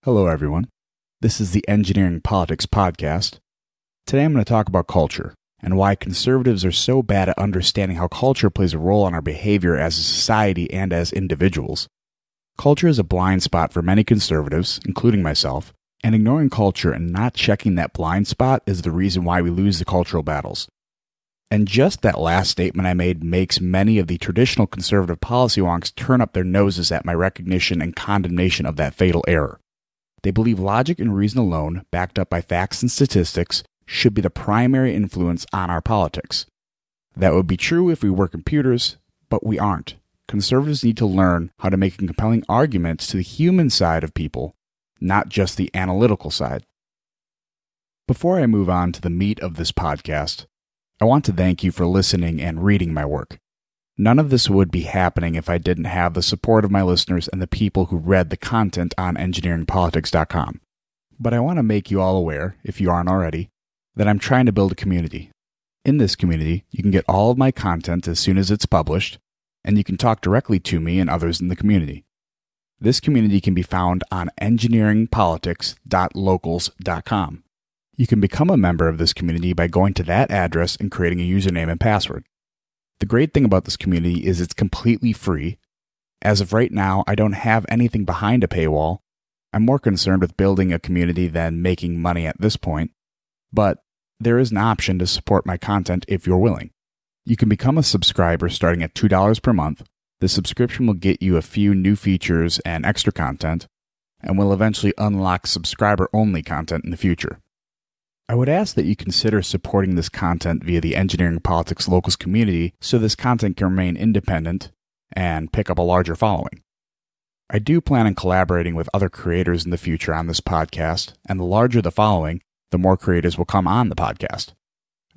Hello, everyone. This is the Engineering Politics Podcast. Today I'm going to talk about culture and why conservatives are so bad at understanding how culture plays a role in our behavior as a society and as individuals. Culture is a blind spot for many conservatives, including myself, and ignoring culture and not checking that blind spot is the reason why we lose the cultural battles. And just that last statement I made makes many of the traditional conservative policy wonks turn up their noses at my recognition and condemnation of that fatal error. They believe logic and reason alone, backed up by facts and statistics, should be the primary influence on our politics. That would be true if we were computers, but we aren't. Conservatives need to learn how to make compelling arguments to the human side of people, not just the analytical side. Before I move on to the meat of this podcast, I want to thank you for listening and reading my work. None of this would be happening if I didn't have the support of my listeners and the people who read the content on engineeringpolitics.com. But I want to make you all aware, if you aren't already, that I'm trying to build a community. In this community, you can get all of my content as soon as it's published, and you can talk directly to me and others in the community. This community can be found on engineeringpolitics.locals.com. You can become a member of this community by going to that address and creating a username and password. The great thing about this community is it's completely free. As of right now, I don't have anything behind a paywall. I'm more concerned with building a community than making money at this point. But there is an option to support my content if you're willing. You can become a subscriber starting at $2 per month. The subscription will get you a few new features and extra content, and will eventually unlock subscriber-only content in the future. I would ask that you consider supporting this content via the Engineering Politics Locals community so this content can remain independent and pick up a larger following. I do plan on collaborating with other creators in the future on this podcast, and the larger the following, the more creators will come on the podcast.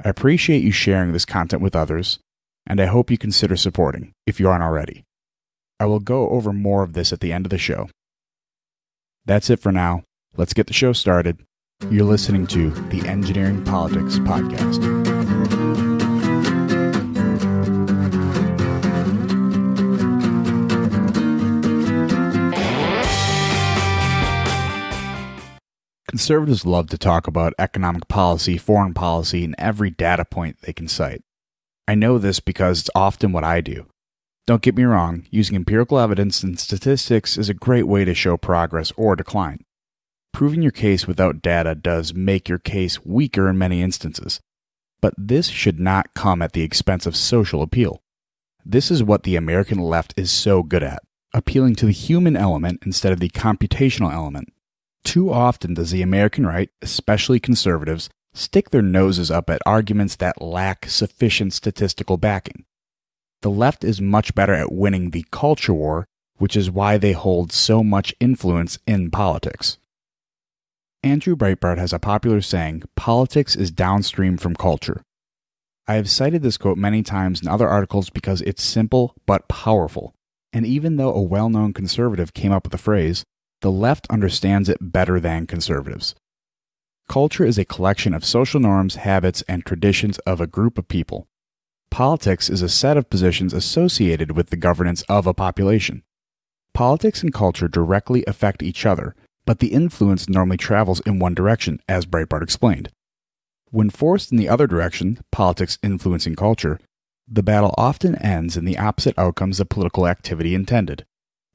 I appreciate you sharing this content with others, and I hope you consider supporting, if you aren't already. I will go over more of this at the end of the show. That's it for now. Let's get the show started. You're listening to the Engineering Politics Podcast. Conservatives love to talk about economic policy, foreign policy, and every data point they can cite. I know this because it's often what I do. Don't get me wrong, using empirical evidence and statistics is a great way to show progress or decline. Proving your case without data does make your case weaker in many instances, but this should not come at the expense of social appeal. This is what the American left is so good at, appealing to the human element instead of the computational element. Too often does the American right, especially conservatives, stick their noses up at arguments that lack sufficient statistical backing. The left is much better at winning the culture war, which is why they hold so much influence in politics. Andrew Breitbart has a popular saying, "Politics is downstream from culture." I have cited this quote many times in other articles because it's simple but powerful, and even though a well-known conservative came up with the phrase, the left understands it better than conservatives. Culture is a collection of social norms, habits, and traditions of a group of people. Politics is a set of positions associated with the governance of a population. Politics and culture directly affect each other, but the influence normally travels in one direction, as Breitbart explained. When forced in the other direction, politics influencing culture, the battle often ends in the opposite outcomes the political activity intended.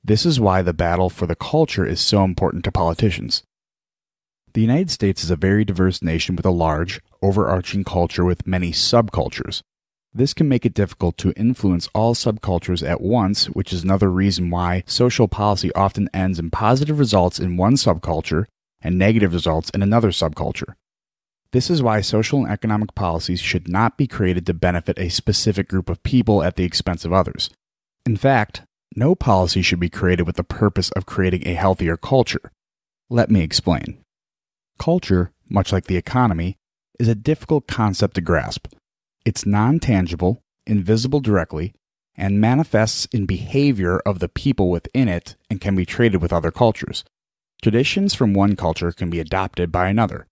This is why the battle for the culture is so important to politicians. The United States is a very diverse nation with a large, overarching culture with many subcultures. This can make it difficult to influence all subcultures at once, which is another reason why social policy often ends in positive results in one subculture and negative results in another subculture. This is why social and economic policies should not be created to benefit a specific group of people at the expense of others. In fact, no policy should be created with the purpose of creating a healthier culture. Let me explain. Culture, much like the economy, is a difficult concept to grasp. It's non-tangible, invisible directly, and manifests in behavior of the people within it and can be traded with other cultures. Traditions from one culture can be adopted by another.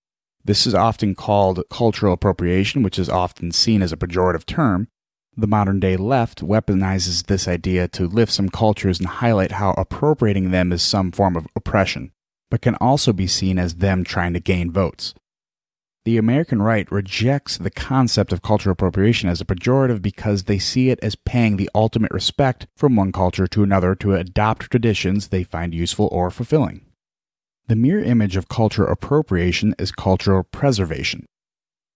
This is often called cultural appropriation, which is often seen as a pejorative term. The modern-day left weaponizes this idea to lift some cultures and highlight how appropriating them is some form of oppression. but can also be seen as them trying to gain votes. The American right rejects the concept of cultural appropriation as a pejorative because they see it as paying the ultimate respect from one culture to another to adopt traditions they find useful or fulfilling. The mirror image of cultural appropriation is cultural preservation.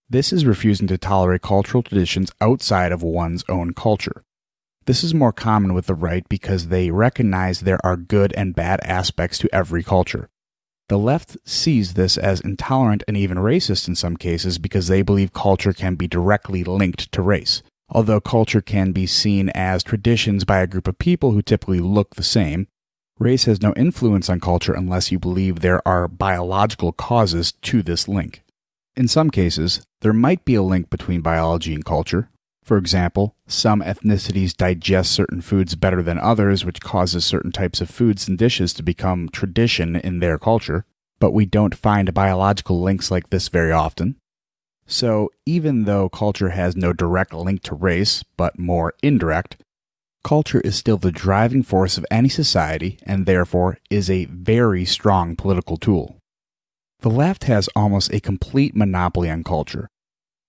This is refusing to tolerate cultural traditions outside of one's own culture. This is more common with the right because they recognize there are good and bad aspects to every culture. The left sees this as intolerant and even racist in some cases because they believe culture can be directly linked to race. Although culture can be seen as traditions by a group of people who typically look the same, race has no influence on culture unless you believe there are biological causes to this link. In some cases, there might be a link between biology and culture. For example, some ethnicities digest certain foods better than others, which causes certain types of foods and dishes to become tradition in their culture, but we don't find biological links like this very often. So, even though culture has no direct link to race, but more indirect, culture is still the driving force of any society and therefore is a very strong political tool. The left has almost a complete monopoly on culture.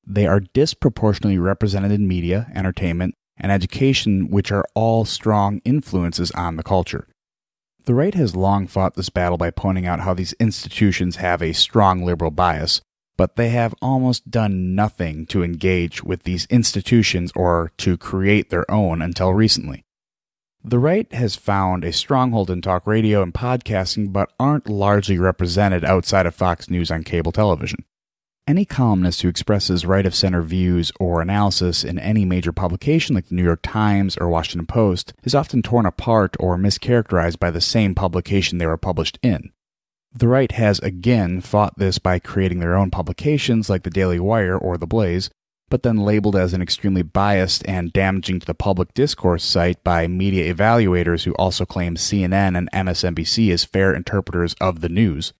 They are disproportionately represented in media, entertainment, and education, which are all strong influences on the culture. The right has long fought this battle by pointing out how these institutions have a strong liberal bias, but they have almost done nothing to engage with these institutions or to create their own until recently. The right has found a stronghold in talk radio and podcasting, but aren't largely represented outside of Fox News on cable television. Any columnist who expresses right-of-center views or analysis in any major publication like the New York Times or Washington Post is often torn apart or mischaracterized by the same publication they were published in. The right has again fought this by creating their own publications like the Daily Wire or The Blaze, but then labeled as an extremely biased and damaging to the public discourse site by media evaluators who also claim CNN and MSNBC as fair interpreters of the news.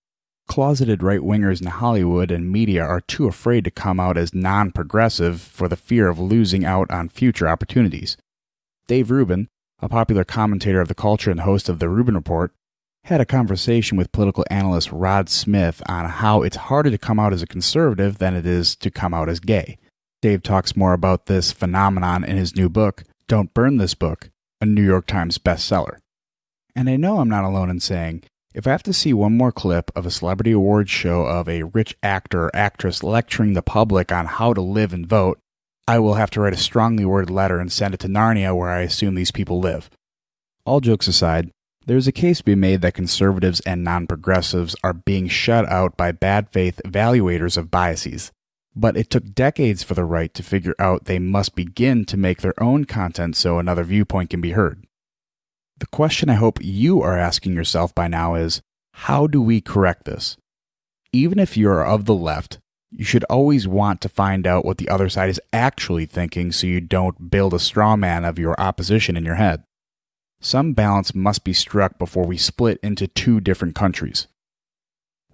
Closeted right-wingers in Hollywood and media are too afraid to come out as non-progressive for the fear of losing out on future opportunities. Dave Rubin, a popular commentator of the culture and host of The Rubin Report, had a conversation with political analyst Rod Smith on how it's harder to come out as a conservative than it is to come out as gay. Dave talks more about this phenomenon in his new book, Don't Burn This Book, a New York Times bestseller. And I know I'm not alone in saying, if I have to see one more clip of a celebrity awards show of a rich actor or actress lecturing the public on how to live and vote, I will have to write a strongly worded letter and send it to Narnia where I assume these people live. All jokes aside, there is a case to be made that conservatives and non-progressives are being shut out by bad faith evaluators of biases. But it took decades for the right to figure out they must begin to make their own content so another viewpoint can be heard. The question I hope you are asking yourself by now is, how do we correct this? Even if you are of the left, you should always want to find out what the other side is actually thinking so you don't build a straw man of your opposition in your head. Some balance must be struck before we split into two different countries.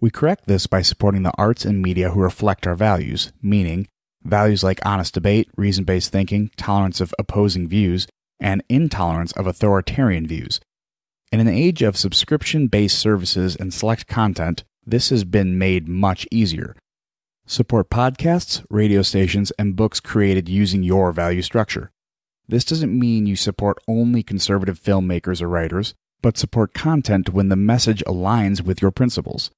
We correct this by supporting the arts and media who reflect our values, meaning values like honest debate, reason-based thinking, tolerance of opposing views, and intolerance of authoritarian views. In an age of subscription-based services and select content, this has been made much easier. Support podcasts, radio stations, and books created using your value structure. This doesn't mean you support only conservative filmmakers or writers, but support content when the message aligns with your principles.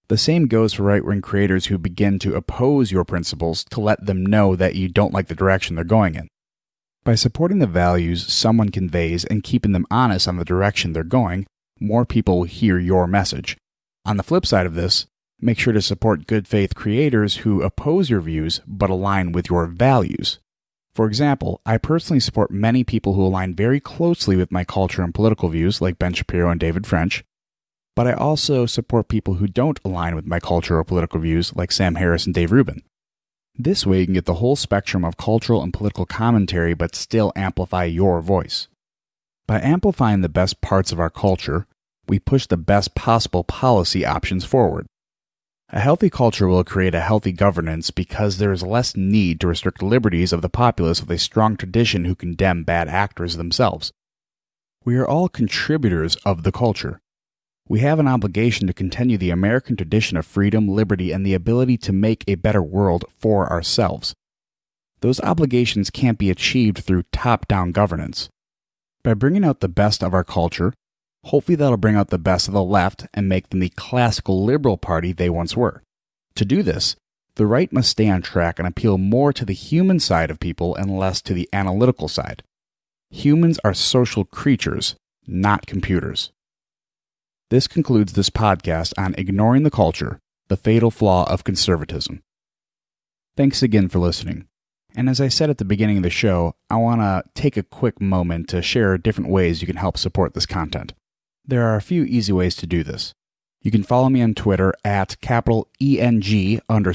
The same goes for right-wing creators who begin to oppose your principles to let them know that you don't like the direction they're going in. By supporting the values someone conveys and keeping them honest on the direction they're going, more people will hear your message. On the flip side of this, make sure to support good faith creators who oppose your views but align with your values. For example, I personally support many people who align very closely with my culture and political views, like Ben Shapiro and David French, but I also support people who don't align with my culture or political views, like Sam Harris and Dave Rubin. This way you can get the whole spectrum of cultural and political commentary but still amplify your voice. By amplifying the best parts of our culture, we push the best possible policy options forward. A healthy culture will create a healthy governance because there is less need to restrict liberties of the populace with a strong tradition who condemn bad actors themselves. We are all contributors of the culture. We have an obligation to continue the American tradition of freedom, liberty, and the ability to make a better world for ourselves. Those obligations can't be achieved through top-down governance. By bringing out the best of our culture, hopefully that'll bring out the best of the left and make them the classical liberal party they once were. To do this, the right must stay on track and appeal more to the human side of people and less to the analytical side. Humans are social creatures, not computers. This concludes this podcast on Ignoring the Culture, the Fatal Flaw of Conservatism. Thanks again for listening. And as I said at the beginning of the show, I want to take a quick moment to share different ways you can help support this content. There are a few easy ways to do this. You can follow me on Twitter at ENG_, POLITICS,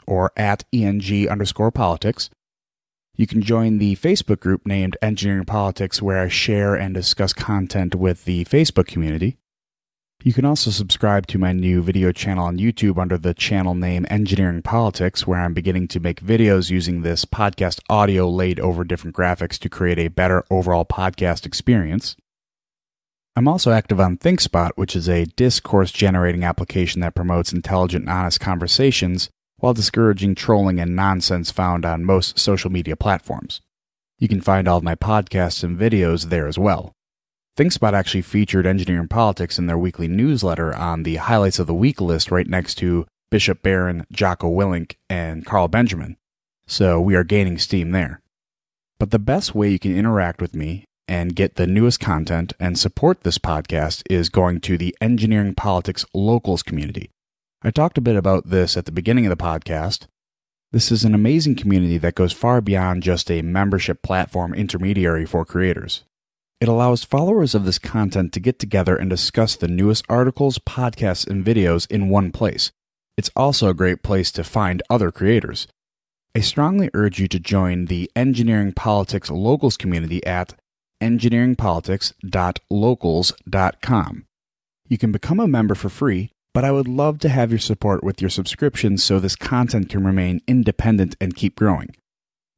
or at ENG_politics. You can join the Facebook group named Engineering Politics, where I share and discuss content with the Facebook community. You can also subscribe to my new video channel on YouTube under the channel name Engineering Politics, where I'm beginning to make videos using this podcast audio laid over different graphics to create a better overall podcast experience. I'm also active on ThinkSpot, which is a discourse-generating application that promotes intelligent and honest conversations while discouraging trolling and nonsense found on most social media platforms. You can find all of my podcasts and videos there as well. ThinkSpot actually featured Engineering Politics in their weekly newsletter on the Highlights of the Week list right next to Bishop Barron, Jocko Willink, and Carl Benjamin, so we are gaining steam there. But the best way you can interact with me and get the newest content and support this podcast is going to the Engineering Politics Locals community. I talked a bit about this at the beginning of the podcast. This is an amazing community that goes far beyond just a membership platform intermediary for creators. It allows followers of this content to get together and discuss the newest articles, podcasts, and videos in one place. It's also a great place to find other creators. I strongly urge you to join the Engineering Politics Locals community at engineeringpolitics.locals.com. You can become a member for free, but I would love to have your support with your subscriptions so this content can remain independent and keep growing.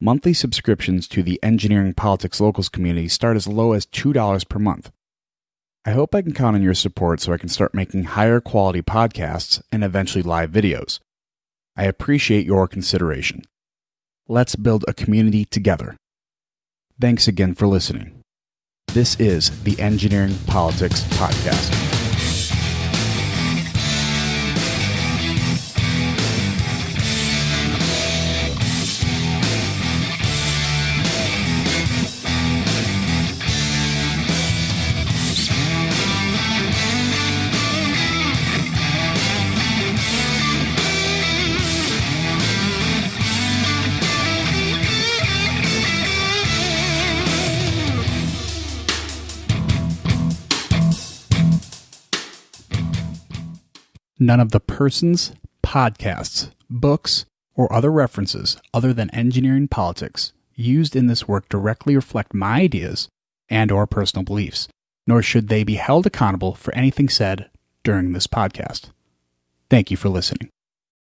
Monthly subscriptions to the Engineering Politics Locals community start as low as $2 per month. I hope I can count on your support so I can start making higher quality podcasts and eventually live videos. I appreciate your consideration. Let's build a community together. Thanks again for listening. This is the Engineering Politics Podcast. None of the persons, podcasts, books, or other references other than engineering politics used in this work directly reflect my ideas and/or personal beliefs, nor should they be held accountable for anything said during this podcast. Thank you for listening.